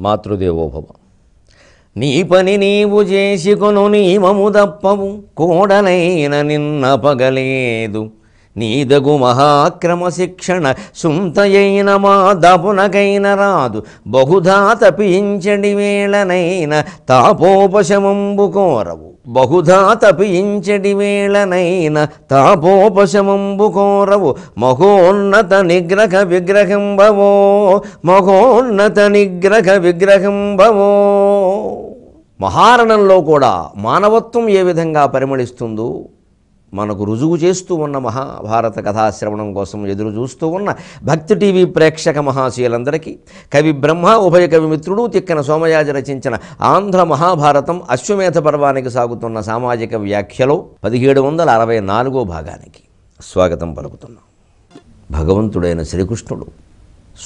మాతృదేవోభవ. నీ పని నీవు చేసుకొను నియమము దప్పవు, కోడలైన నిన్నపగలేదు. నీదగు మహాక్రమ శిక్షణ సుంతయైన మా దపునకైన రాదు. బహుధా తపించడి వేళనైన తాపోపశమంబు కోరవు. బహుధా తపించడి వేళనైన తాపోపశమంబు కోరవు. మహోన్నత నిగ్రహ విగ్రహంబవో, మహోన్నత నిగ్రహ విగ్రహంబవో. మహారణంలో కూడా మానవత్వం ఏ విధంగా పరిమళిస్తుందో మనకు రుజువు చేస్తూ ఉన్న మహాభారత కథాశ్రవణం కోసం ఎదురు చూస్తూ ఉన్న భక్తి టీవీ ప్రేక్షక మహాశయులందరికీ కవి బ్రహ్మ ఉభయ కవి మిత్రుడు తిక్కన సోమయాజి రచించిన ఆంధ్ర మహాభారతం అశ్వమేధ పర్వానికి సాగుతున్న సామాజిక వ్యాఖ్యలో 1764వ భాగానికి స్వాగతం పలుకుతున్నాం. భగవంతుడైన శ్రీకృష్ణుడు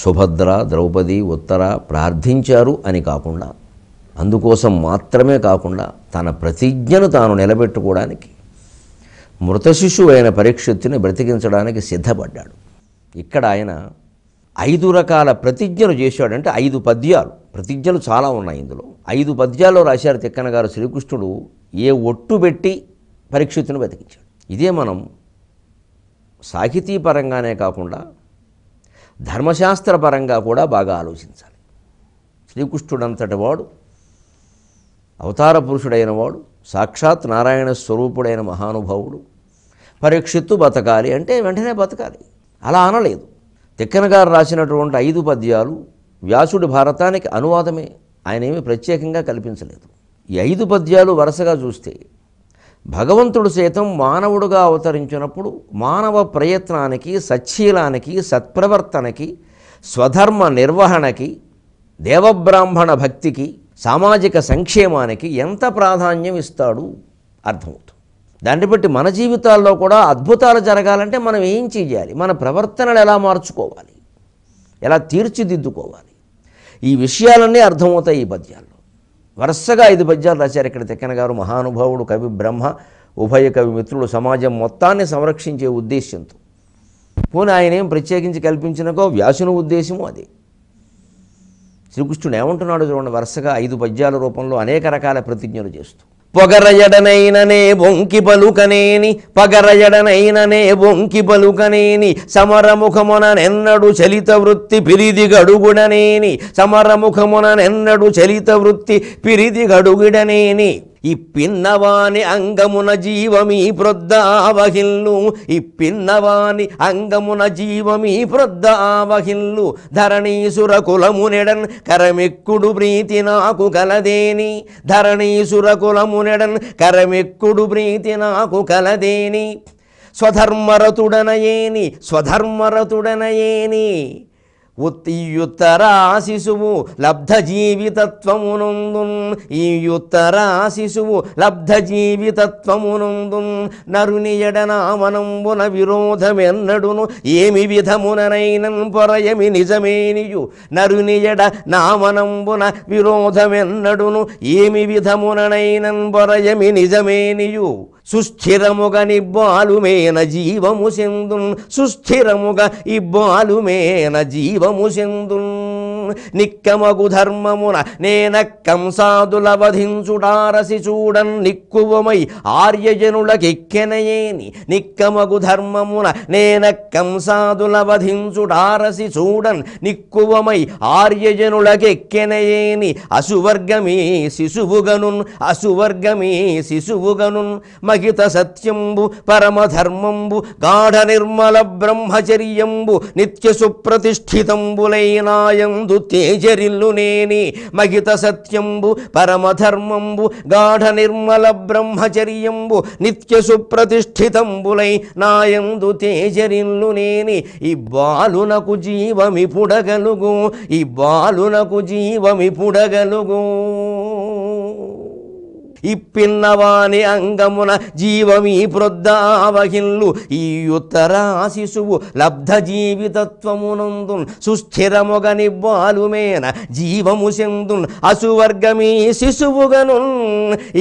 సుభద్ర, ద్రౌపది, ఉత్తర ప్రార్థించారు అని కాకుండా, అందుకోసం మాత్రమే కాకుండా తన ప్రతిజ్ఞను తాను నిలబెట్టుకోవడానికి మృత శిశువు అయిన పరీక్షిత్తుని బ్రతికించడానికి సిద్ధపడ్డాడు. ఇక్కడ ఆయన 5 రకాల ప్రతిజ్ఞలు చేశాడంటే 5 పద్యాలు. ప్రతిజ్ఞలు చాలా ఉన్నాయి ఇందులో. 5 పద్యాల్లో రాశారు తిక్కన గారు. శ్రీకృష్ణుడు ఏ ఒట్టు పెట్టి పరీక్షిత్తుని బ్రతికించాడు. ఇదే మనం సాహితీపరంగానే కాకుండా ధర్మశాస్త్రపరంగా కూడా బాగా ఆలోచించాలి. శ్రీకృష్ణుడంతటి వాడు, అవతార పురుషుడైన వాడు, సాక్షాత్ నారాయణ స్వరూపుడైన మహానుభావుడు. పరీక్షిత్తు బతకాలి అంటే వెంటనే బతకాలి అలా అనలేదు. తిక్కన గారు రాసినటువంటి 5 పద్యాలు వ్యాసుడి భారతానికి అనువాదమే. ఆయన ఏమీ ప్రత్యేకంగా కల్పించలేదు. ఈ 5 పద్యాలు వరుసగా చూస్తే భగవంతుడు సైతం మానవుడుగా అవతరించినప్పుడు మానవ ప్రయత్నానికి, సచ్చీలానికి, సత్ప్రవర్తనకి, స్వధర్మ నిర్వహణకి, దేవబ్రాహ్మణ భక్తికి, సామాజిక సంక్షేమానికి ఎంత ప్రాధాన్యం ఇస్తాడు అర్థమవుతుంది. దాన్ని బట్టి మన జీవితాల్లో కూడా అద్భుతాలు జరగాలంటే మనం ఏం చేయాలి, మన ప్రవర్తనలు ఎలా మార్చుకోవాలి, ఎలా తీర్చిదిద్దుకోవాలి, ఈ విషయాలన్నీ అర్థమవుతాయి ఈ పద్యాల్లో. వరుసగా 5 పద్యాలు రాశారు ఇక్కడ తిక్కన గారు. మహానుభావుడు, కవి బ్రహ్మ, ఉభయ కవి మిత్రుడు, సమాజం మొత్తాన్ని సంరక్షించే ఉద్దేశ్యంతో. పోనీ ఆయన ఏం ప్రత్యేకించి కల్పించినకో వ్యాసుని ఉద్దేశము అదే. శ్రీకృష్ణుడు ఏమంటున్నాడు చూడండి, వరుసగా 5 పద్యాల రూపంలో అనేక రకాల ప్రతిజ్ఞలు చేస్తూ. పొగరయడనైననే బొంకి పలుకనేని, పగరయడనైననే బొంకి పలుకనేని, సమరముఖముననెన్నడు చలిత వృత్తి పిరిది గడుగుడనేని, సమరముఖముననెన్నడు చలిత వృత్తి పిరిది గడుగుడనేని. ఇప్పిన్నవాని అంగమున జీవమీ ప్రొద్ద ఆవహిల్లు, ఇప్పిన్నవాని అంగమున జీవమీ ప్రొద్ద ఆవహిల్లు. ధరణీసుర కులమునెడన్ కరమెక్కుడు ప్రీతి నాకు కలదేని, ధరణీసుర కులమునెడన్ కరమెక్కుడు ప్రీతి నాకు కలదేని. స్వధర్మరతుడనయేని, స్వధర్మరతుడనయేని. ఉత్తరా శిశువు లబ్ధ జీవితత్వమునందున్, ఈ ఉత్తరా శిశువు లబ్ధ జీవితత్వమునందున్. నరుని ఎడనామనంబున విరోధమెన్నడును ఏమి విధముననైనన్ పొరయమి నిజమేనియు. నరుని ఎడ నామనంబున విరోధమెన్నడును ఏమి విధముననైనన్ పొరయమి నిజమేనియు. సుస్థిరముగా నిబ్బాలుమేన జీవము సెందున్, సుస్థిరముగా ఇబ్బాలుమేన జీవము సెందున్. నిక్కమగు ధర్మమున నేన కంసాదుల వధించుడారసి చూడన్, నిక్కువమై ఆర్యజనులకెక్కెనయేని. నిక్కమగు ధర్మమున నేన కంసాదుల వధించుడారసి చూడన్, నిక్కువమై ఆర్యజనులకెక్కెనయేని. అసువర్గమీ శిశువుగనున్, అసువర్గమీ శిశువుగనున్. మహిత సత్యంబు పరమధర్మంబు గాఢ నిర్మల బ్రహ్మచర్యంబు నిత్య సుప్రతిష్ఠితంబులైనాయందు తేజరిల్లునేని. మహిత సత్యంబు పరమధర్మంబు గాఢ నిర్మల బ్రహ్మచర్యంబు నిత్య సుప్రతిష్ఠితంబులై నాయందు తేజరిల్లునేని. ఈ బాలునకు జీవమి పుడగలుగు, ఈ బాలునకు జీవమి పుడగలుగు. ఇప్పిన్నవాని అంగమున జీవమీ ప్రొద్దావహిల్లు ఈ ఉత్తరా శిశువు లబ్ధ జీవితత్వమునందున్ సుస్థిరముగని బాలుమేన జీవము చెందున్ అసువర్గమీ శిశువుగనున్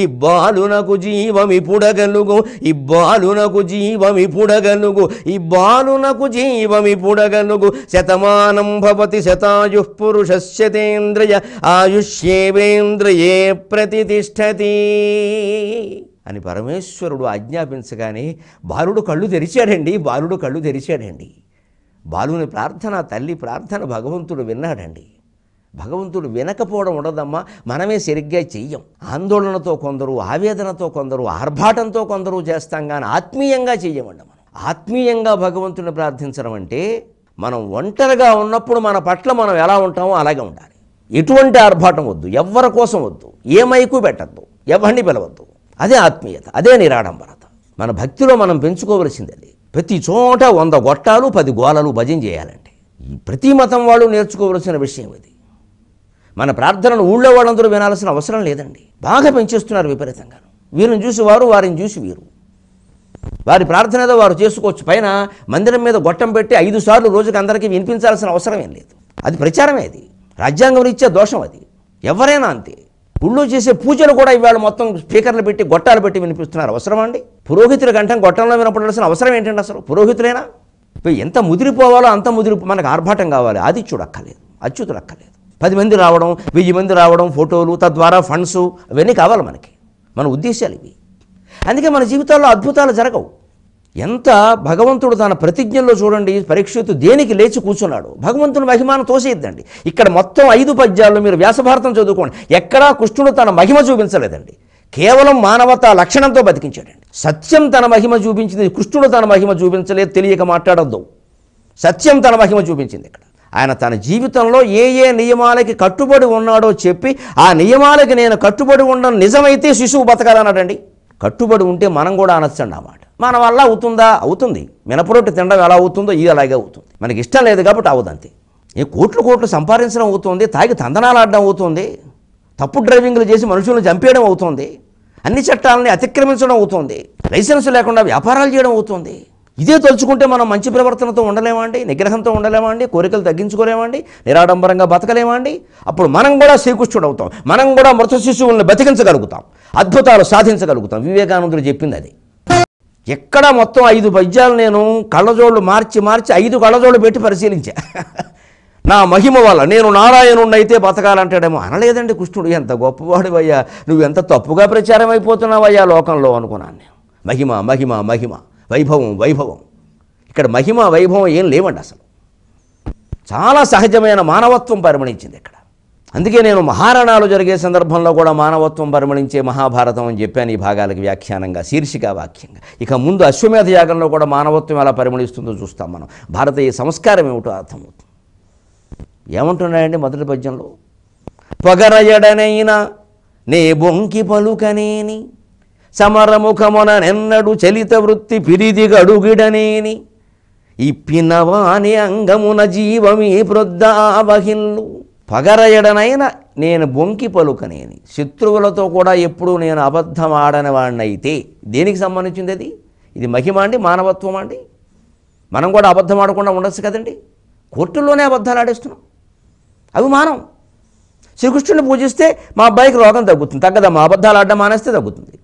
ఈ బాలునకు జీవమి పుడగలుగు ఈ బాలునకు జీవమి పుడగలుగు ఈ బాలునకు జీవమి పుడగలుగు శతమానం భవతి శతాయు పురుషస్యతేంద్రియ ఆయుష్యేవేంద్రియే ప్రతిష్టతి అని పరమేశ్వరుడు ఆజ్ఞాపించగానే బాలుడు కళ్ళు తెరిచాడండి. బాలుని ప్రార్థన, తల్లి ప్రార్థన భగవంతుడు విన్నాడండి. భగవంతుడు వినకపోవడం ఉండదమ్మా, మనమే సరిగ్గా చెయ్యం. ఆందోళనతో కొందరు, ఆవేదనతో కొందరు, ఆర్భాటంతో కొందరు చేస్తాం, కానీ ఆత్మీయంగా చెయ్యమండి. మనం ఆత్మీయంగా భగవంతుని ప్రార్థించడం అంటే మనం ఒంటరిగా ఉన్నప్పుడు మన పట్ల మనం ఎలా ఉంటామో అలాగే ఉండాలి. ఎటువంటి ఆర్భాటం వద్దు, ఎవ్వరి కోసం వద్దు, ఏ మైకు పెట్టద్దు, ఎవరిని పిలవద్దు. అదే ఆత్మీయత, అదే నిరాడంబరత. మన భక్తిలో మనం పెంచుకోవలసింది అది. ప్రతి చోట 100 గొట్టాలు 10 గోలలు భజన చేయాలంటే ఈ ప్రతి మతం వాళ్ళు నేర్చుకోవలసిన విషయం ఇది. మన ప్రార్థనను ఊళ్ళో వాళ్ళందరూ వినాల్సిన అవసరం లేదండి. బాగా పెంచేస్తున్నారు విపరీతంగా. వీరిని చూసి వారు, వారిని చూసి వీరు. వారి ప్రార్థన ఏదో వారు చేసుకోవచ్చు. పైన మందిరం మీద గొట్టం పెట్టి 5 సార్లు రోజుకి అందరికీ వినిపించాల్సిన అవసరం ఏం లేదు. అది ప్రచారమే. అది రాజ్యాంగం ఇచ్చే దోషం. అది ఎవరైనా అంతే. ఊళ్ళో చేసే పూజలు కూడా ఇవాళ మొత్తం స్పీకర్లు పెట్టి గొట్టాలు పెట్టి వినిపిస్తున్నారు. అవసరమా అండి? పురోహితుల కంఠం గొట్టంలో వినపడాల్సిన అవసరం ఏంటండి? అసలు పురోహితులైనా ఎంత ముదిరిపోవాలో అంత మనకు ఆర్భాటం కావాలి. అది చూడక్కర్లేదు, అచ్యుతుడు అక్కర్లేదు. 10 మంది రావడం, 1000 మంది రావడం, ఫోటోలు, తద్వారా ఫండ్స్, అవన్నీ కావాలి మనకి. మన ఉద్దేశాలు ఇవి. అందుకే మన జీవితాల్లో అద్భుతాలు జరగవు. ఎంత భగవంతుడు తన ప్రతిజ్ఞల్లో చూడండి, పరీక్షిత్తు దేనికి లేచి కూర్చున్నాడు. భగవంతుని మహిమాను తోసేద్దండి. ఇక్కడ మొత్తం 5 పద్యాల్లో మీరు వ్యాసభారతం చదువుకోండి, ఎక్కడా కృష్ణుడు తన మహిమ చూపించలేదండి. కేవలం మానవతా లక్షణంతో బతికించాడండి. సత్యం తన మహిమ చూపించింది, కృష్ణుడు తన మహిమ చూపించలేదు. తెలియక మాట్లాడొద్దు. సత్యం తన మహిమ చూపించింది. ఇక్కడ ఆయన తన జీవితంలో ఏ నియమాలకి కట్టుబడి ఉన్నాడో చెప్పి, ఆ నియమాలకి నేను కట్టుబడి ఉండడం నిజమైతే శిశువు బతకాలన్నాడండి. కట్టుబడి ఉంటే మనం కూడా అనొచ్చండి ఆ మాట. మన వల్ల అవుతుందా? అవుతుంది. మినపరొట్టి తినడం ఎలా అవుతుందో ఇది అలాగే అవుతుంది. మనకి ఇష్టం లేదు కాబట్టి అవదంతే. కోట్లు సంపాదించడం అవుతుంది, తాగి తందనాలు ఆడడం అవుతుంది, తప్పు డ్రైవింగ్లు చేసి మనుషులను చంపేయడం అవుతుంది, అన్ని చట్టాలని అతిక్రమించడం అవుతుంది, లైసెన్స్ లేకుండా వ్యాపారాలు చేయడం అవుతుంది. ఇదే తలుచుకుంటే మనం మంచి ప్రవర్తనతో ఉండలేమా అండి? నిగ్రహంతో ఉండలేమా అండి? కోరికలు తగ్గించుకోలేమా అండి? నిరాడంబరంగా బతకలేమా అండి? అప్పుడు మనం కూడా శ్రీకృష్ణుడు అవుతాం. మనం కూడా మృత శిశువులను బతికించగలుగుతాం, అద్భుతాలు సాధించగలుగుతాం. వివేకానందుడు చెప్పింది అది. ఎక్కడ మొత్తం 5 పద్యాలు నేను కళ్ళజోళ్ళు మార్చి 5 కళ్ళజోళ్ళు పెట్టి పరిశీలించా. నా మహిమ వల్ల నేను నారాయణుడినైతే బతకాలంటాడేమో. అనలేదండి కృష్ణుడు. ఎంత గొప్పవాడివయ్యా, నువ్వు ఎంత తప్పుగా ప్రచారం అయిపోతున్నావయ్యా లోకంలో అనుకున్నాను నేను. మహిమ మహిమ మహిమ, వైభవం వైభవం. ఇక్కడ మహిమ వైభవం ఏం లేవండి అసలు. చాలా సహజమైన మానవత్వం పరిమళించింది ఇక్కడ. అందుకే నేను మహారణాలు జరిగే సందర్భంలో కూడా మానవత్వం పరిమళించే మహాభారతం అని చెప్పాను ఈ భాగాలకు వ్యాఖ్యానంగా, శీర్షిక వాక్యంగా. ఇక ముందు అశ్వమేధ యాగంలో కూడా మానవత్వం ఎలా పరిమళిస్తుందో చూస్తాం మనం. భారతీయ సంస్కారం ఏమిటో అర్థమవుతుంది. ఏమంటున్నాయండి మొదటి పద్యంలో? పొగరయడనైనా నే బొంకి పలుకనేని సమరముఖమున నెన్నడు చలిత వృత్తి పిరిది గడుగిడనేని ఇప్పినవాని అంగమున జీవమీ ప్రొద్దావహిల్లు. పగరయడనైనా నేను బొంకి పలుకనేని. శత్రువులతో కూడా ఎప్పుడూ నేను అబద్ధం ఆడని వాడినైతే. దేనికి సంబంధించింది అది? ఇది మహిమ అండి, మానవత్వం అండి. మనం కూడా అబద్ధం ఆడకుండా ఉండొచ్చు కదండి. కోర్టుల్లోనే అబద్ధాలు ఆడేస్తున్నాం, అవి మానం. శ్రీకృష్ణుడిని పూజిస్తే మా అబ్బాయికి రోగం తగ్గుతుంది, తగ్గదమ్మా. అబద్ధాలు ఆడడం మానేస్తే తగ్గుతుంది.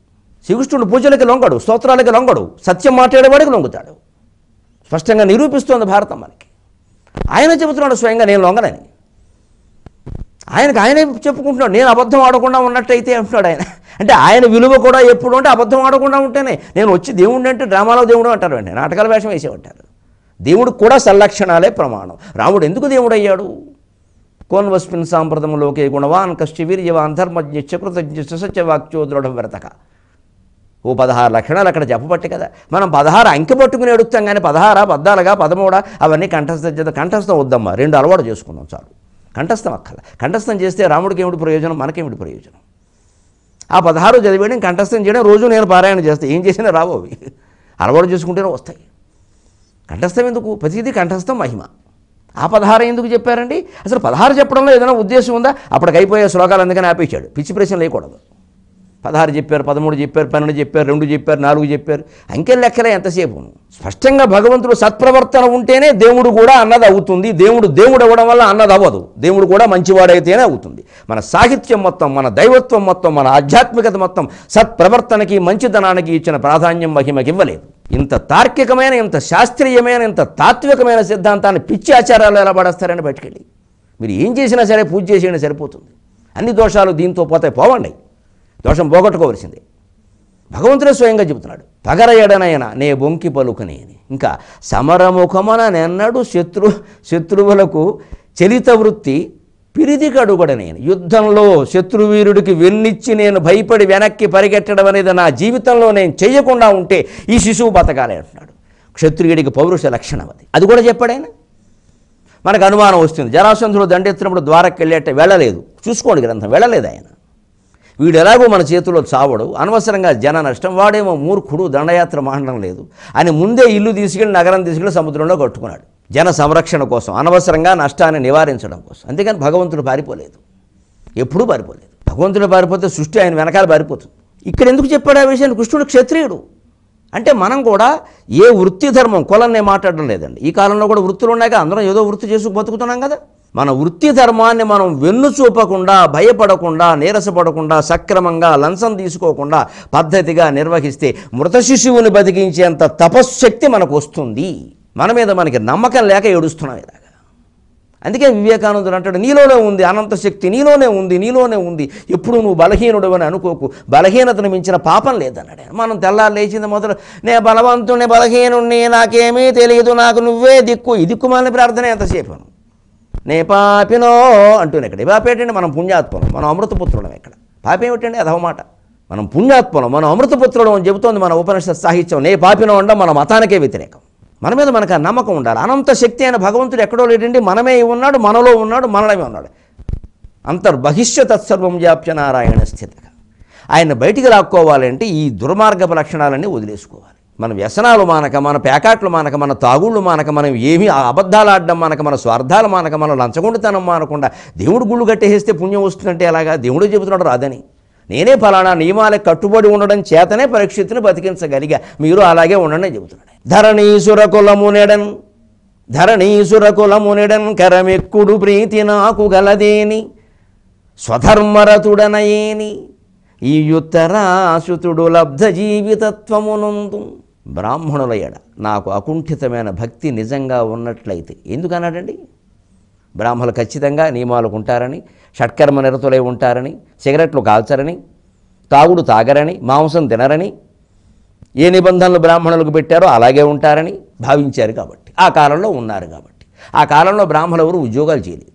శ్రీకృష్ణుడు పూజలకి లొంగడు, స్తోత్రాలకి లొంగడు, సత్యం మాట్లాడేవాడికి లొంగుతాడు. స్పష్టంగా నిరూపిస్తోంది భారతం మనకి. ఆయన చెబుతున్నాడు స్వయంగా, నేను లొంగనని. ఆయనే చెప్పుకుంటున్నాడు, నేను అబద్ధం ఆడకుండా ఉన్నట్టయితే అంటున్నాడు ఆయన. అంటే ఆయన విలువ కూడా ఎప్పుడు అంటే అబద్ధం ఆడకుండా ఉంటేనే. నేను వచ్చి దేవుడు అంటే డ్రామాలో దేవుడు అంటారు అండి, నాటకాల వేషం వేసేమంటారు. దేవుడికి కూడా సల్లక్షణాలే ప్రమాణం. రాముడు ఎందుకు దేవుడు అయ్యాడు? కోన్వస్మిన్ సాంప్రదంలోకే గుణవాన్ కశ్చి వీర్యవాన్ ధర్మజ్ఞ కృతజ్ఞ సత్యవాక్యో దృఢ వ్రతక. ఓ 16 లక్షణాలు అక్కడ చెప్పబట్టి కదా. మనం 16 అంకె పట్టుకుని ఎడుస్తాం, కానీ 16 14 13 అవన్నీ కంఠస్థం వద్దమ్మా. 2 అలవాటు చేసుకుందాం చాలు. కంఠస్థం అక్కల. కంఠస్థం చేస్తే రాముడికి ఏమిటి ప్రయోజనం, మనకేమిటి ప్రయోజనం? ఆ 16 చదివేయడం, కంఠస్థం చేయడం, రోజు నేను పారాయణ చేస్తే ఏం చేసినా రావు అవి. అలవాటు చేసుకుంటేనే వస్తాయి. కంఠస్థం ఎందుకు? ప్రతిదీ కంఠస్థం మహిమ. ఆ 16 ఎందుకు చెప్పారండి? అసలు 16 చెప్పడంలో ఏదైనా ఉద్దేశం ఉందా? అప్పటికి అయిపోయే శ్లోకాలు అందుకని ఆపేశాడు. పిచ్చి ప్రశ్న లేకూడదు. 16 చెప్పారు, 13 చెప్పారు, 12 చెప్పారు, 2 చెప్పారు, 4 చెప్పారు, అంకెలు లెక్కలే ఎంతసేపు. స్పష్టంగా భగవంతుడు సత్ప్రవర్తన ఉంటేనే దేవుడు కూడా అన్నది అవుతుంది. దేవుడు అవ్వడం వల్ల అన్నది అవ్వదు. దేవుడు కూడా మంచివాడైతేనే అవుతుంది. మన సాహిత్యం మొత్తం, మన దైవత్వం మొత్తం, మన ఆధ్యాత్మికత మొత్తం సత్ప్రవర్తనకి, మంచితనానికి ఇచ్చిన ప్రాధాన్యం మహిమకి ఇవ్వలేదు. ఇంత తార్కికమైన, ఇంత శాస్త్రీయమైన, ఇంత తాత్వికమైన సిద్ధాంతాన్ని పిచ్చి ఆచారాలు ఎలా పడేస్తారని బయటకెళ్ళి మీరు ఏం చేసినా సరే పూజ చేసేయండి, సరిపోతుంది. అన్ని దోషాలు దీంతో పోవండి. దోషం పోగొట్టుకోవలసిందే. భగవంతుడే స్వయంగా చెబుతున్నాడు, పగర ఎడనైనా నే బొంకి పలుకనే అని. ఇంకా సమరముఖమన నెన్నడు శత్రువులకు చలిత వృత్తి పిరిది కడుగడనేను. యుద్ధంలో శత్రువీరుడికి వెన్నిచ్చి నేను భయపడి వెనక్కి పరిగెట్టడం అనేది నా జీవితంలో నేను చేయకుండా ఉంటే ఈ శిశువు బతకాలి అంటున్నాడు. క్షత్రియుడికి పౌరుష లక్షణం అది కూడా చెప్పాడైనా. మనకు అనుమానం వస్తుంది, జరాసంధుడు దండెత్తినప్పుడు ద్వారకి వెళ్ళలేదు. చూసుకోండి గ్రంథం, వెళ్ళలేదు ఆయన. వీడు ఎలాగో మన చేతిలో చావడు, అనవసరంగా జన నష్టం, వాడేమో మూర్ఖుడు, దండయాత్ర మానడం లేదు అని ముందే ఇల్లు తీసుకెళ్ళి, నగరం తీసుకెళ్ళి సముద్రంలో కట్టుకున్నాడు. జన సంరక్షణ కోసం, అనవసరంగా నష్టాన్ని నివారించడం కోసం. అంతేకాని భగవంతుడు పారిపోలేదు, ఎప్పుడూ పారిపోలేదు. భగవంతుడు పారిపోతే సృష్టి ఆయన వెనకాల పారిపోతుంది. ఇక్కడ ఎందుకు చెప్పాడు ఆ విషయాన్ని? కృష్ణుడు క్షత్రియుడు అంటే మనం కూడా ఏ వృత్తి ధర్మం, కులం నేను మాట్లాడడం లేదండి. ఈ కాలంలో కూడా వృత్తులు ఉన్నాయిగా, అందరం ఏదో వృత్తి చేసుకు బతుకుతున్నాం కదా. మన వృత్తి ధర్మాన్ని మనం వెన్ను చూపకుండా, భయపడకుండా, నీరసపడకుండా, సక్రమంగా లంచం తీసుకోకుండా పద్ధతిగా నిర్వహిస్తే మృత శిశువుని బతికించేంత తపశ్శక్తి మనకు వస్తుంది. మన మీద మనకి నమ్మకం లేక ఏడుస్తున్నాం ఇలాగా. అందుకే వివేకానందుడు అంటాడు, నీలోనే ఉంది అనంత శక్తి, నీలోనే ఉంది. ఎప్పుడు నువ్వు బలహీనుడు అని అనుకోకు, బలహీనతను మించిన పాపం లేదన్నాడు. మనం తెల్లారు లేచింది మొదలు నే బలవంతుణ్ణి, బలహీనుణ్ణి, నాకేమీ తెలియదు, నాకు నువ్వే దిక్కు, ఈ దిక్కుమాలిన ప్రార్థన ఎంతసేపు. నే పాపినో అంటూనే ఇక్కడ పాపేటండి, మనం పుణ్యాత్మలం, మనం అమృతపుత్రులం. ఇక్కడ పాపేమిటండి? అదవ మాట. మనం పుణ్యాత్మలం, మనం అమృతపుత్రులం అని చెబుతోంది మన ఉపనిషత్ సాహిత్యం. నే పాపినో అంటే మన మతానికే వ్యతిరేకం. మన మీద మనకు ఆ నమ్మకం ఉండాలి. అనంత శక్తి అయిన భగవంతుడు ఎక్కడో లేడండి, మనమే ఉన్నాడు, మనలో ఉన్నాడు, మనమే ఉన్నాడు. అంతర్బహిష్య తత్సర్వం వ్యాప్య నారాయణ స్థితిగా. ఆయన బయటికి లాక్కోవాలంటే ఈ దుర్మార్గపు లక్షణాలన్నీ వదిలేసుకోవాలి. మన వ్యసనాలు మానక, మన పేకాట్లు మానక, మన తాగుళ్ళు మానక, మనం ఏమీ అబద్ధాలు ఆడడం మానక, మన స్వార్థాలు మానక, మన లంచగొండితనం మానకుండా దేవుడు గుళ్ళు కట్టేస్తే పుణ్యం వస్తుందంటే ఎలాగా? దేవుడు చెబుతున్నాడు రాదని. నేనే ఫలానా నియమాలకు కట్టుబడి ఉండడం చేతనే పరీక్షిత్తుని బతికించగలిగా, మీరు అలాగే ఉండండి చెబుతున్నాడు. ధరణీసుర కులమునెడన్ కరమెక్కుడు ప్రీతి నాకు గలదేని స్వధర్మరతుడనయేని ఈ యుత్తరాసుతుడు లబ్ధ జీవితత్వమునందు. బ్రాహ్మణుల ఎడ నాకు అకుంఠితమైన భక్తి నిజంగా ఉన్నట్లయితే, ఎందుకన్నాడండి? బ్రాహ్మణులు ఖచ్చితంగా నియమాలకు ఉంటారని, షట్కర్మ నిరతులై ఉంటారని, సిగరెట్లు కాల్చరని, తాగుడు తాగరని, మాంసం తినరని, ఏ నిబంధనలు బ్రాహ్మణులకు పెట్టారో అలాగే ఉంటారని భావించారు కాబట్టి, ఆ కాలంలో ఉన్నారు కాబట్టి. ఆ కాలంలో బ్రాహ్మణులు ఎవరు ఉద్యోగాలు చేయలేదు.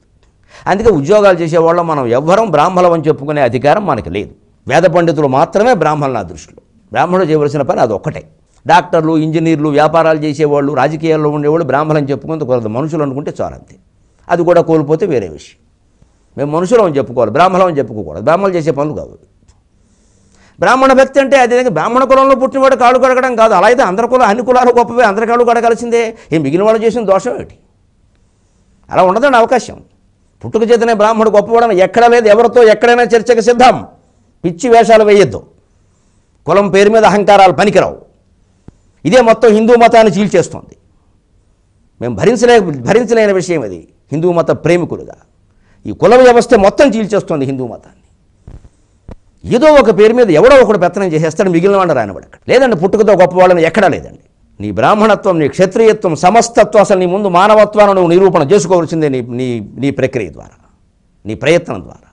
అందుకే ఉద్యోగాలు చేసేవాళ్ళం మనం ఎవ్వరం బ్రాహ్మణులం అని చెప్పుకునే అధికారం మనకు లేదు. వేద పండితులు మాత్రమే బ్రాహ్మణుల నా దృష్టిలో. బ్రాహ్మణుడు చేయవలసిన పని అదొక్కటే. డాక్టర్లు, ఇంజనీర్లు, వ్యాపారాలు చేసేవాళ్ళు, రాజకీయాల్లో ఉండేవాళ్ళు బ్రాహ్మణులను చెప్పుకుంటే కొంత మనుషులు అనుకుంటే చాలంతే. అది కూడా కోల్పోతే వేరే విషయం. మేము మనుషులం అని చెప్పుకోవాలి, బ్రాహ్మణులం అని చెప్పుకోకూడదు. బ్రాహ్మణులు చేసే పనులు కావు. బ్రాహ్మణ భక్తి అంటే అదే బ్రాహ్మణ కులంలో పుట్టినవాడు కాళ్ళు కడగడం కాదు. అలా అయితే అందరి కులం, అన్ని కులాలు గొప్పవే, అందరి కాళ్ళు కడగాల్సిందే. మిగిలిన వాళ్ళు చేసిన దోషం ఏంటి? అలా ఉండదండి అవకాశం. పుట్టుక చేతనే బ్రాహ్మణుడు గొప్పవాడని ఎక్కడా లేదు. ఎవరితో ఎక్కడైనా చర్చకు సిద్ధం. పిచ్చి వేషాలు వేయొద్దు. కులం పేరు మీద అహంకారాలు పనికిరావు. ఇదే మొత్తం హిందూ మతాన్ని చీల్చేస్తుంది. మేము భరించలేని విషయం అది. హిందూ మత ప్రేమికులుగా ఈ కుల వ్యవస్థ మొత్తం చీల్చేస్తుంది హిందూ మతాన్ని. ఏదో ఒక పేరు మీద ఎవడో ఒకడు పెత్తనం చేసేస్తాడు, మిగిలిన వాడు రానివాడు. అక్కడ లేదండి, పుట్టుకతో గొప్పవాళ్ళని ఎక్కడా లేదండి. నీ బ్రాహ్మణత్వం, నీ క్షత్రియత్వం, సమస్తత్వం, అసలు నీ ముందు మానవత్వాన్ని నువ్వు నిరూపణ చేసుకోవాల్సిందే నీ ప్రక్రియ ద్వారా, నీ ప్రయత్నం ద్వారా.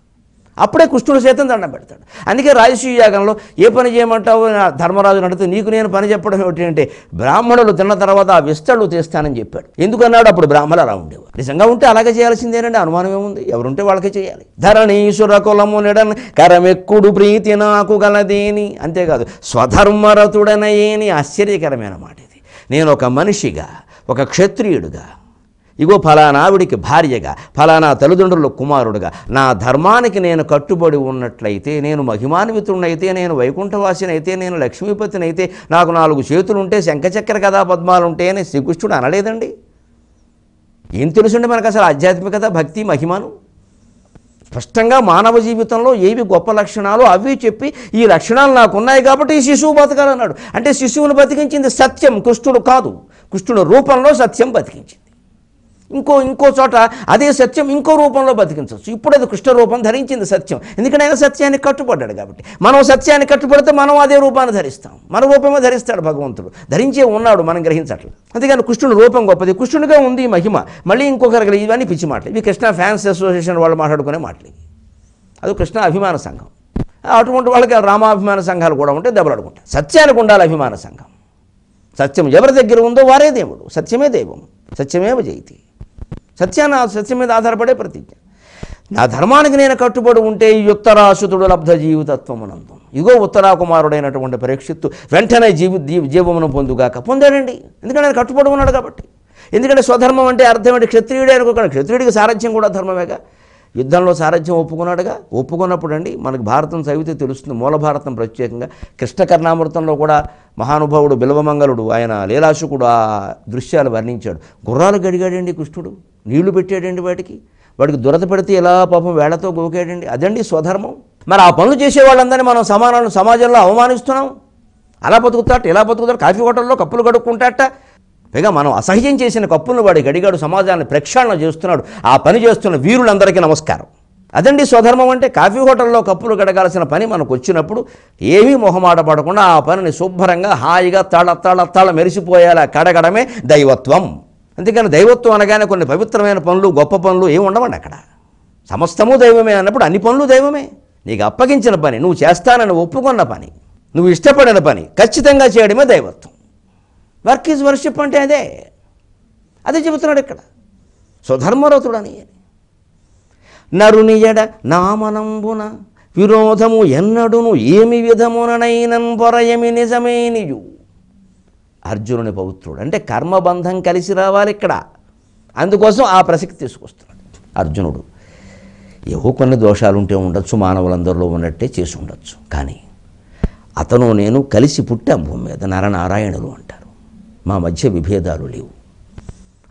అప్పుడే కృష్ణుడు సైతం దండం పెడతాడు. అందుకే రాజసూయ యాగంలో ఏ పని చేయమంటావు ధర్మరాజు అడిగితే, నీకు నేను పని చెప్పడం ఏమిటి అంటే, బ్రాహ్మణులు తిన్న తర్వాత ఆ విస్తళ్ళు తీస్తానని చెప్పాడు. ఎందుకన్నాడు? అప్పుడు బ్రాహ్మణులు అలా ఉండేవారు. నిజంగా ఉంటే అలాగే చేయాల్సిందేనండి, అనుమానం ఏముంది? ఎవరుంటే వాళ్ళకే చేయాలి. ధరణీసుర కులము నిడన్ కరమెక్కుడు ప్రీతి నాకు గలదేని. అంతేకాదు స్వధర్మరతుడనయేని. ఆశ్చర్యకరమైన మాట ఇది. నేను ఒక మనిషిగా, ఒక క్షత్రియుడుగా, ఇగో ఫలానా ఆవిడికి భార్యగా, ఫలానా తల్లిదండ్రుల కుమారుడుగా నా ధర్మానికి నేను కట్టుబడి ఉన్నట్లయితే, నేను మహిమాన్వితుడినైతే, నేను వైకుంఠవాసినైతే, నేను లక్ష్మీపతినైతే, నాకు 4 చేతులుంటే, శంఖచక్ర కథా పద్మాలుంటే అని శ్రీకృష్ణుడు అనలేదండి. ఏం తెలుసుండే మనకు అసలు ఆధ్యాత్మికత, భక్తి, మహిమను? స్పష్టంగా మానవ జీవితంలో ఏవి గొప్ప లక్షణాలు అవి చెప్పి ఈ లక్షణాలు నాకు ఉన్నాయి కాబట్టి ఈ శిశువు బతకాలన్నాడు. అంటే శిశువును బతికించింది సత్యం, కృష్ణుడు కాదు. కృష్ణుడు రూపంలో సత్యం బతికించింది. ఇంకో చోట అదే సత్యం ఇంకో రూపంలో బతికించవచ్చు. ఇప్పుడు అది కృష్ణ రూపం ధరించింది సత్యం, ఎందుకంటే ఆయన సత్యానికి కట్టుబడ్డాడు కాబట్టి. మనం సత్యానికి కట్టుబడితే మనం అదే రూపాన్ని ధరిస్తాం, మన రూపమే ధరిస్తాడు భగవంతుడు. ధరించే ఉన్నాడు, మనం గ్రహించట్లేదు. అందుకని కృష్ణుడు రూపం గొప్పది, కృష్ణుడిగా ఉంది మహిమ. మళ్ళీ ఇంకొకరికి ఇవన్నీ పిచ్చి మాటలు, ఇవి కృష్ణ ఫ్యాన్స్ అసోసియేషన్ వాళ్ళు మాట్లాడుకునే మాటలు. అది కృష్ణ అభిమాన సంఘం. అటువంటి వాళ్ళకి రామాభిమాన సంఘాలు కూడా ఉంటే దెబ్బలాడుకుంటాయి. సత్యానికి ఉండాలి అభిమాన సంఘం. సత్యం ఎవరి దగ్గర ఉందో వారే దేవుడు, సత్యమే దైవం, సత్యమేవ జయతి. సత్యం మీద ఆధారపడే ప్రతిజ్ఞ. నా ధర్మానికి నేను కట్టుబడి ఉంటే ఈ ఉత్తరాసుతుడు లబ్ధ జీవితత్వమునందం. ఇగో ఉత్తరా కుమారుడైనటువంటి పరీక్షిత్తు వెంటనే జీవమును పొందుగాక పొందాడండి. ఎందుకంటే ఆయన కట్టుబడి ఉన్నాడు కాబట్టి. ఎందుకంటే స్వధర్మం అంటే అర్థం ఏంటి? క్షత్రియుడే అనుకోకండి, క్షత్రియుడికి సారథ్యం కూడా ధర్మమేగా. యుద్ధంలో సారథ్యం ఒప్పుకున్నాడుగా. ఒప్పుకున్నప్పుడు అండి మనకు భారతం చదివితే తెలుస్తుంది, మూల భారతం ప్రత్యేకంగా కృష్ణకర్ణామృతంలో కూడా మహానుభావుడు బిల్వమంగళుడు ఆయన లీలాశుకుడు ఆ దృశ్యాలు వర్ణించాడు. గుర్రాలు గడిగాడండి కృష్ణుడు, నీళ్లు పెట్టాడండి వాడికి దురద పెడితే ఎలా పాపం వేళ్లతో గోకాడండి. అదండి స్వధర్మం. మరి ఆ పనులు చేసేవాళ్ళందరినీ మనం సమాజంలో అవమానిస్తున్నాం. అలా బతుకుతాట, ఇలా బతుకుతాడు, కాఫీ హోటల్లో కప్పులు కడుక్కుంటాట. పైగా మనం అసహ్యం చేసిన కప్పులను వాడి గడిగాడు, సమాజాన్ని ప్రక్షాళన చేస్తున్నాడు. ఆ పని చేస్తున్న వీరులందరికీ నమస్కారం. అదండి స్వధర్మం అంటే. కాఫీ హోటల్లో కప్పులు గడగాల్సిన పని మనకు వచ్చినప్పుడు ఏమీ మొహమాట పడకుండా ఆ పనిని శుభ్రంగా హాయిగా తళ మెరిసిపోయేలా కడగడమే దైవత్వం. అందుకని దైవత్వం అనగానే కొన్ని పవిత్రమైన పనులు, గొప్ప పనులు ఏమి ఉండవండి అక్కడ. సమస్తము దైవమే అన్నప్పుడు అన్ని పనులు దైవమే. నీకు అప్పగించిన పని, నువ్వు చేస్తానని ఒప్పుకున్న పని, నువ్వు ఇష్టపడిన పని ఖచ్చితంగా చేయడమే దైవత్వం. వర్క్ ఈజ్ వర్షిప్ అంటే అదే చెబుతున్నాడు ఇక్కడ. స్వధర్మరతుడని నరునియడ నామనంబున విరోధము ఎన్నడును ఏమి విధముననైనన్ పొరయమి నిజమేనియు. అర్జునుని పౌత్రుడు అంటే కర్మబంధం కలిసి రావాలి ఇక్కడ. అందుకోసం ఆ ప్రసక్తి తీసుకొస్తున్నాడు. అర్జునుడు ఏవో కొన్ని దోషాలు ఉంటే ఉండొచ్చు, మానవులందరిలో ఉన్నట్టే చేసి ఉండొచ్చు. కానీ అతను నేను కలిసి పుట్టాం భూమి మీద, నరనారాయణులు అంటారు. మా మధ్య విభేదాలు లేవు.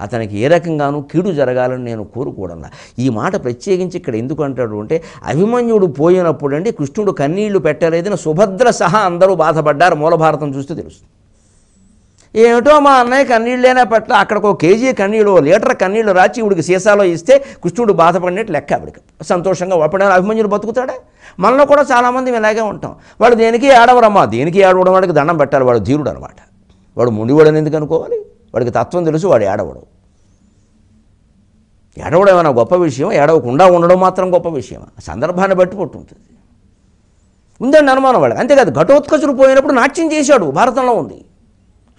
అతనికి ఏ రకంగానూ కీడు జరగాలని నేను కోరుకోవడంలా. ఈ మాట ప్రత్యేకించి ఇక్కడ ఎందుకు అంటాడు అంటే, అభిమన్యుడు పోయినప్పుడు అండి కృష్ణుడు కన్నీళ్లు పెట్టలేదని సుభద్ర సహా అందరూ బాధపడ్డారు. మూలభారతం చూస్తే తెలుస్తుంది. ఏమిటో మా అన్నయ్య కన్నీళ్ళైనా పట్ల అక్కడికి 1 కేజీ కన్నీళ్ళు, 1 లీటర్ కన్నీళ్లు రాచి ఇవిడికి సీసాలో ఇస్తే కృష్ణుడు బాధపడినట్టు లెక్క. ఆవిడికి సంతోషంగా వాపడారు. అభిమన్యుడు బతుకుతాడా? మనలో కూడా చాలామంది ఇలాగే ఉంటాం. వాడు దేనికి ఏడవరమ్మా, దేనికి ఏడవడం, వాడికి దండం పెట్టాలి. వాడు ధీరుడు అనమాట. వాడు మొండివాడని ఎందుకు అనుకోవాలి? వాడికి తత్వం తెలుసు, వాడు ఏడవడం ఏమైనా గొప్ప విషయం? ఏడవకుండా ఉండడం మాత్రం గొప్ప విషయం. సందర్భాన్ని బట్టి పుట్టుంటుంది. ఉందండి అనుమానం వాడికి. అంతేకాదు, ఘటోత్కచుడు పోయినప్పుడు నాట్యం చేశాడు, భారతంలో ఉంది.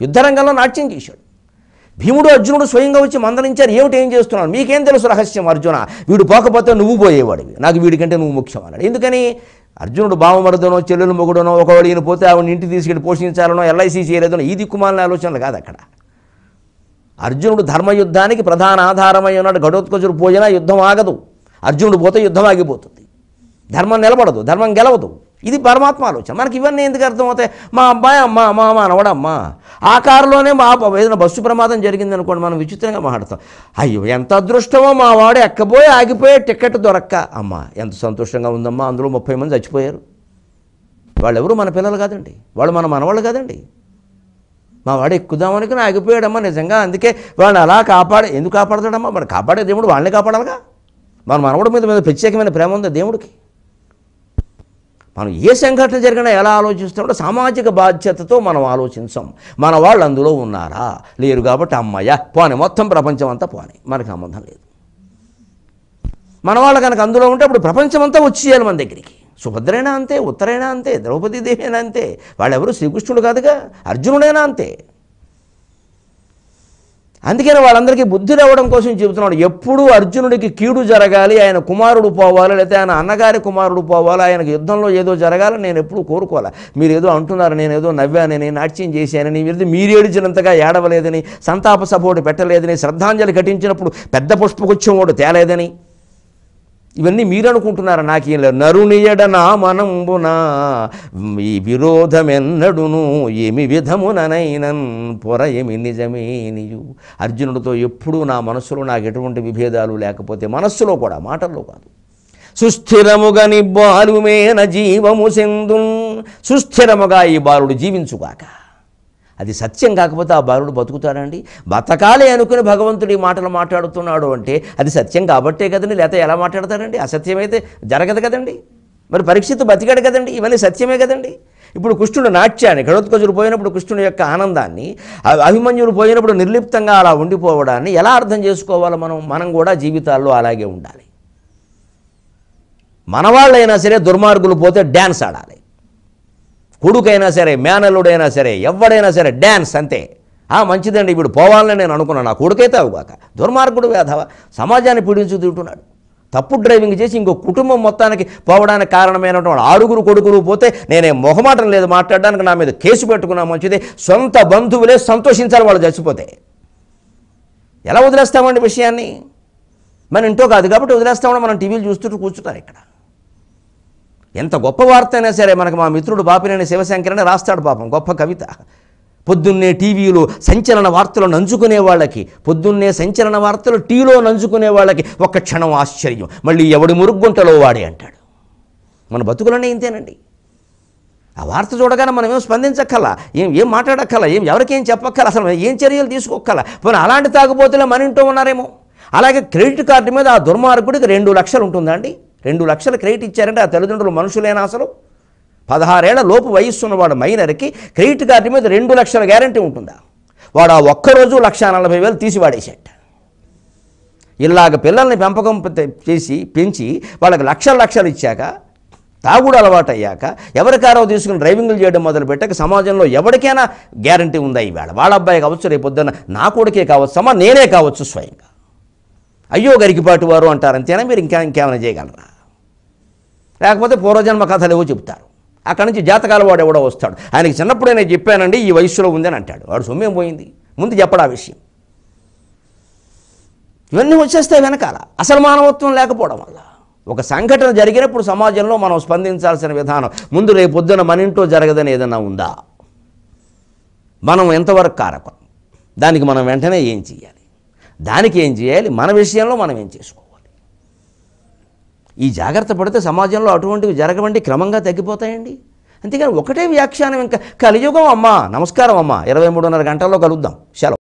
యుద్ధరంగంలో నాట్యం చేశాడు. భీముడు అర్జునుడు స్వయంగా వచ్చి మందలించారు. ఏం చేస్తున్నాను, మీకేం తెలుసు రహస్యం అర్జున, వీడు పోకపోతే నువ్వు పోయేవాడివి, నాకు వీడికంటే నువ్వు ముఖ్యం అన్నాడు. ఎందుకని? అర్జునుడు బావమరుదనో చెల్లెలు మొగుడనో ఒకవాడు ఈయన పోతే ఆవిడ ఇంటికి తీసుకెళ్ళి పోషించాలనో ఎల్ఐసి చేయలేదనో ఈ దిక్కుమాలిన ఆలోచనలు కాదు అక్కడ. అర్జునుడు ధర్మయుద్ధానికి ప్రధాన ఆధారమై ఉన్నాడు. ఘటోత్కచుడు పోయినా యుద్ధం ఆగదు, అర్జునుడు పోతే యుద్ధం ఆగిపోతుంది. ధర్మం నిలబడదు, ధర్మం గెలవదు. ఇది పరమాత్మ ఆలోచన. మనకి ఇవన్నీ ఎందుకు అర్థమవుతాయి? మా అబ్బాయి అమ్మ, మా మనవడమ్మా, ఆ కారులోనే మా ఏదైనా బస్సు ప్రమాదం జరిగింది అనుకోండి, మనం విచిత్రంగా మాట్లాడతాం. అయ్యో ఎంత అదృష్టమో, మా వాడు ఎక్కబోయి ఆగిపోయే టికెట్ దొరక్క, అమ్మ ఎంత సంతోషంగా ఉందమ్మా, అందులో 30 మంది చచ్చిపోయారు. వాళ్ళెవరు మన పిల్లలు కాదండి, వాళ్ళు మన మనవాళ్ళు కాదండి. మా వాడు ఎక్కుదామనుకుని ఆగిపోయాడమ్మా, నిజంగా అందుకే వాళ్ళని అలా ఎందుకు కాపాడతాడమ్మా? మరి కాపాడే దేవుడు వాళ్ళని కాపాడాలిగా. మన మనవడి మీద ప్రత్యేకమైన ప్రేమ ఉంది దేవుడికి. మనం ఏ సంఘటన జరిగినా ఎలా ఆలోచిస్తామో సామాజిక బాధ్యతతో మనం ఆలోచించాం. మన వాళ్ళు అందులో ఉన్నారా, లేరు కాబట్టి అమ్మయ్య పోనీ, మొత్తం ప్రపంచం అంతా పోనీ, మనకి సంబంధం లేదు. మన వాళ్ళు కనుక అందులో ఉంటే అప్పుడు ప్రపంచం అంతా వచ్చేయాలి మన దగ్గరికి. సుభద్రైనా అంతే, ఉత్తరైనా అంతే, ద్రౌపదీదేవైనా అంతే. వాళ్ళెవరు శ్రీకృష్ణుడు కాదుగా, అర్జునుడైనా అంతే. అందుకని వాళ్ళందరికీ బుద్ధి రావడం కోసం చెబుతున్నాడు. ఎప్పుడూ అర్జునుడికి కీడు జరగాలి, ఆయన కుమారుడు పోవాలి, లేకపోతే ఆయన అన్నగారి కుమారుడు పోవాలి, ఆయనకు యుద్ధంలో ఏదో జరగాలని నేను ఎప్పుడూ కోరుకోవాలి. మీరు ఏదో అంటున్నారు, నేను ఏదో నవ్వానని, నాట్యం చేశానని, మీరు ఏడిచినంతగా ఏడవలేదని, సంతాప సభోడు పెట్టలేదని, శ్రద్ధాంజలి ఘటించినప్పుడు పెద్ద పుష్పగుచ్చం ఓడు తేలేదని, ఇవన్నీ మీరు అనుకుంటున్నారు. నాకేం లేదు. నరునియడ నా మనంబున ఈ విరోధమెన్నడును ఏమి విధముననైనన్ పొర ఏమి నిజమేనియు. అర్జునుడితో ఎప్పుడూ నా మనస్సులో నాకు ఎటువంటి విభేదాలు లేకపోతే, మనస్సులో కూడా, మాటల్లో కాదు, సుస్థిరముగా ని బాలుమేన జీవము సెందు, సుస్థిరముగా ఈ బాలుడు జీవించుగాక. అది సత్యం కాకపోతే ఆ బాలుడు బతుకుతాడండి? బతకాలి అనుకుని భగవంతుడు ఈ మాటలు మాట్లాడుతున్నాడు అంటే అది సత్యం కాబట్టే కదండి, లేకపోతే ఎలా మాట్లాడతాడండి? అసత్యమైతే జరగదు కదండి. మరి పరీక్షిత్తు బతికాడు కదండి, ఇవన్నీ సత్యమే కదండి. ఇప్పుడు కృష్ణుడు నాట్యాన్ని, ఘటోత్కచుడు పోయినప్పుడు కృష్ణుడు యొక్క ఆనందాన్ని, అభిమన్యుడు పోయినప్పుడు నిర్లిప్తంగా అలా ఉండిపోవడాన్ని ఎలా అర్థం చేసుకోవాలో మనం కూడా జీవితాల్లో అలాగే ఉండాలి. మనవాళ్ళైనా సరే దుర్మార్గులు పోతే డ్యాన్స్ ఆడాలి. కొడుకైనా సరే, మేనల్లుడైనా సరే, ఎవడైనా సరే డ్యాన్స్ అంతే. మంచిదండి, ఇప్పుడు పోవాలని నేను అనుకున్నాను, నా కొడుకైతే అవుగాక. దుర్మార్గుడు వేధవ సమాజాన్ని పీడించు తింటున్నాడు. తప్పు డ్రైవింగ్ చేసి ఇంకో కుటుంబం మొత్తానికి పోవడానికి కారణమైనటువంటి 6 కొడుకులు పోతే నేనే మొహమాటం లేదు మాట్లాడడానికి, నా మీద కేసు పెట్టుకున్నా మంచిదే. సొంత బంధువులే సంతోషించాలి వాళ్ళు చచ్చిపోతే. ఎలా వదిలేస్తామండి విషయాన్ని? మన ఇంట్లో కాదు కాబట్టి వదిలేస్తామని మనం టీవీలు చూస్తుంటూ కూర్చుంటారు. ఇక్కడ ఎంత గొప్ప వార్త అయినా సరే, మనకు మా మిత్రుడు బాపినేని శివశంకరని రాస్తాడు పాపం, గొప్ప కవిత. పొద్దున్నే టీవీలో సంచలన వార్తలు నంచుకునే వాళ్ళకి, పొద్దున్నే సంచలన వార్తలు టీవీలో నంచుకునే వాళ్ళకి ఒక్క క్షణం ఆశ్చర్యం, మళ్ళీ ఎవడి మురుగుంటలో వాడే అంటాడు. మన బతుకులనే ఇంతేనండి. ఆ వార్త చూడగానే మనం ఏం స్పందించక్కల, ఏం మాట్లాడక్కల, ఎవరికేం చెప్పక్కల, అసలు ఏం చర్యలు తీసుకోక్కల. పోనీ అలాంటి తాగుబోతులే మన ఇంట్లో ఉన్నారేమో. అలాగే క్రెడిట్ కార్డు మీద ఆ దుర్మార్గుడికి 2 లక్షలు ఉంటుందండి. 2 లక్షలు క్రెడిట్ ఇచ్చారంటే ఆ తల్లిదండ్రులు మనుషులేనా? అసలు 16 ఏళ్ల లోపు వయస్సున్నవాడు మైనర్కి క్రెడిట్ కార్డు మీద 2 లక్షల గ్యారంటీ ఉంటుందా? వాడు ఆ ఒక్కరోజు 1,40,000 తీసి వాడేసేట. ఇలాగ పిల్లల్ని పెంపకం పెంచి వాళ్ళకి లక్షలు ఇచ్చాక, తాగుడు అలవాటు అయ్యాక, ఎవరికారో తీసుకుని డ్రైవింగ్లు చేయడం మొదలుపెట్టాక సమాజంలో ఎవరికైనా గ్యారంటీ ఉందా? ఈవేళ వాళ్ళ అబ్బాయి కావచ్చు, రేపు పొద్దున్న నా కొడుకే కావచ్చు, అమ్మా నేనే కావచ్చు స్వయంగా. అయ్యో గరికిపాటు వారు అంటారు, అంతేనా? మీరు ఇంకేమైనా చేయగలరా? లేకపోతే పూర్వజన్మ కథలు ఏవో చెప్తారు. అక్కడి నుంచి జాతకాల వాడు ఎవడో వస్తాడు, ఆయనకి చిన్నప్పుడే నేను చెప్పానండి ఈ వయస్సులో ఉందని అంటాడు. వాడు సొమ్మేం పోయింది, ముందు చెప్పడా విషయం. ఇవన్నీ వచ్చేస్తాయి వెనకాల అసలు మానవత్వం లేకపోవడం వల్ల. ఒక సంఘటన జరిగినప్పుడు సమాజంలో మనం స్పందించాల్సిన విధానం ముందు రేపు పొద్దున మన ఇంట్లో జరగదని ఏదైనా ఉందా? మనం ఎంతవరకు కారకం, దానికి మనం వెంటనే ఏం చేయాలి, దానికి ఏం చేయాలి, మన విషయంలో మనం ఏం చేసుకోవాలి. ఈ జాగ్రత్త పడితే సమాజంలో అటువంటివి జరగవండి, క్రమంగా తగ్గిపోతాయండి. అంతేగాని ఒకటే వ్యాఖ్యానం, ఇంకా కలియుగం అమ్మా, నమస్కారం అమ్మా, 23:30 గంటల్లో కలుద్దాం, సెలవు.